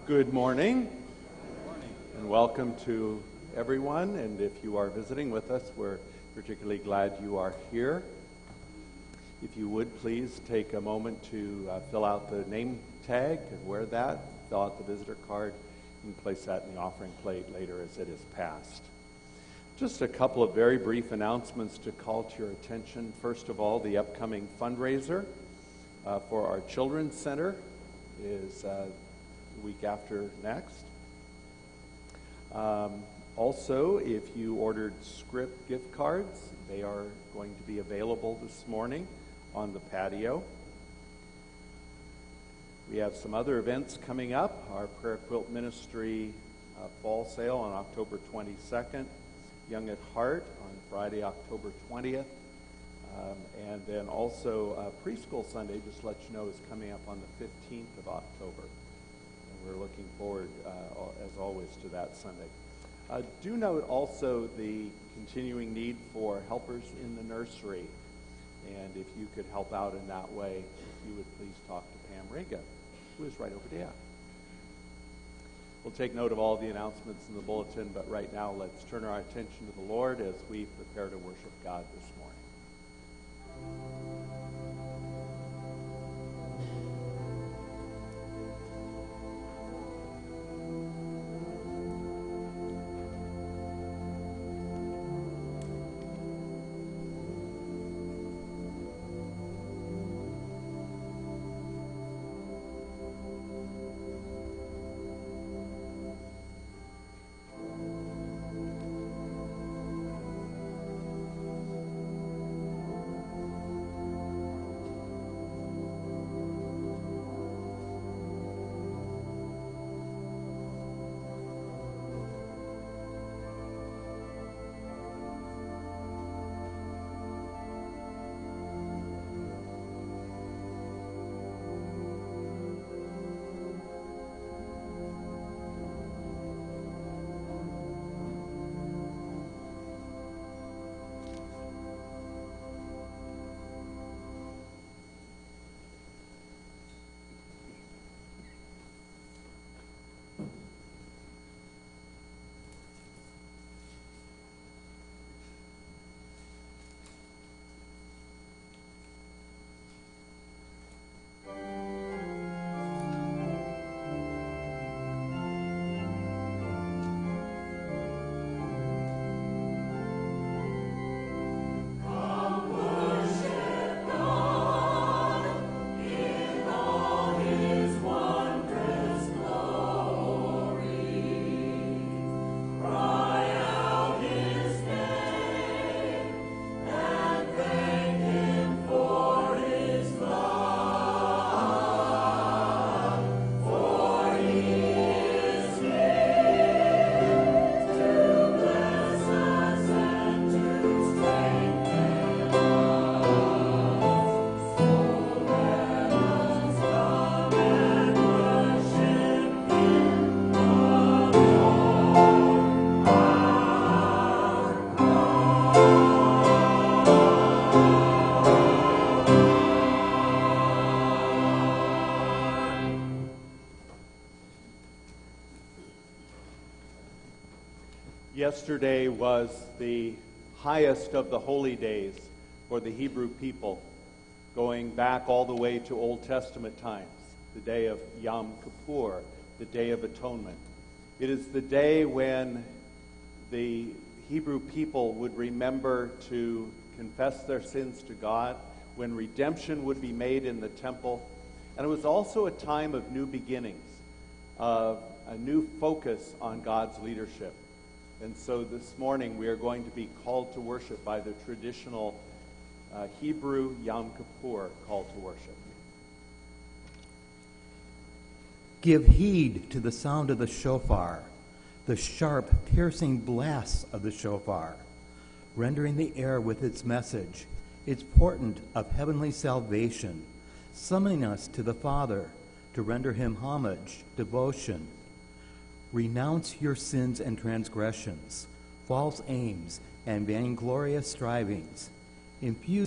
Good morning, and welcome to everyone. And if you are visiting with us, we're particularly glad you are here. If you would please take a moment to fill out the name tag and wear that, fill out the visitor card, and place that in the offering plate later as it is passed. Just a couple of very brief announcements to call to your attention. First of all, the upcoming fundraiser for our Children's Center is the week after next. Also, if you ordered Script gift cards, they are going to be available this morning on the patio. We have some other events coming up. Our Prayer Quilt Ministry fall sale on October 22nd, Young at Heart on Friday, October 20th, and then also Preschool Sunday, just to let you know, is coming up on the 15th of October. And we're looking forward, as always, to that Sunday. Do note also the continuing need for helpers in the nursery. And if you could help out in that way, if you would please talk to Pam Riga, who is right over there. We'll take note of all the announcements in the bulletin, but right now let's turn our attention to the Lord as we prepare to worship God this morning. Yesterday was the highest of the holy days for the Hebrew people, going back all the way to Old Testament times, the day of Yom Kippur, the Day of Atonement. It is the day when the Hebrew people would remember to confess their sins to God, when redemption would be made in the temple. And it was also a time of new beginnings, of a new focus on God's leadership. And so this morning we are going to be called to worship by the traditional Hebrew Yom Kippur call to worship. Give heed to the sound of the shofar, the sharp, piercing blasts of the shofar, rendering the air with its message, its portent of heavenly salvation, summoning us to the Father to render him homage, devotion. Renounce your sins and transgressions, false aims, and vainglorious strivings. Infuse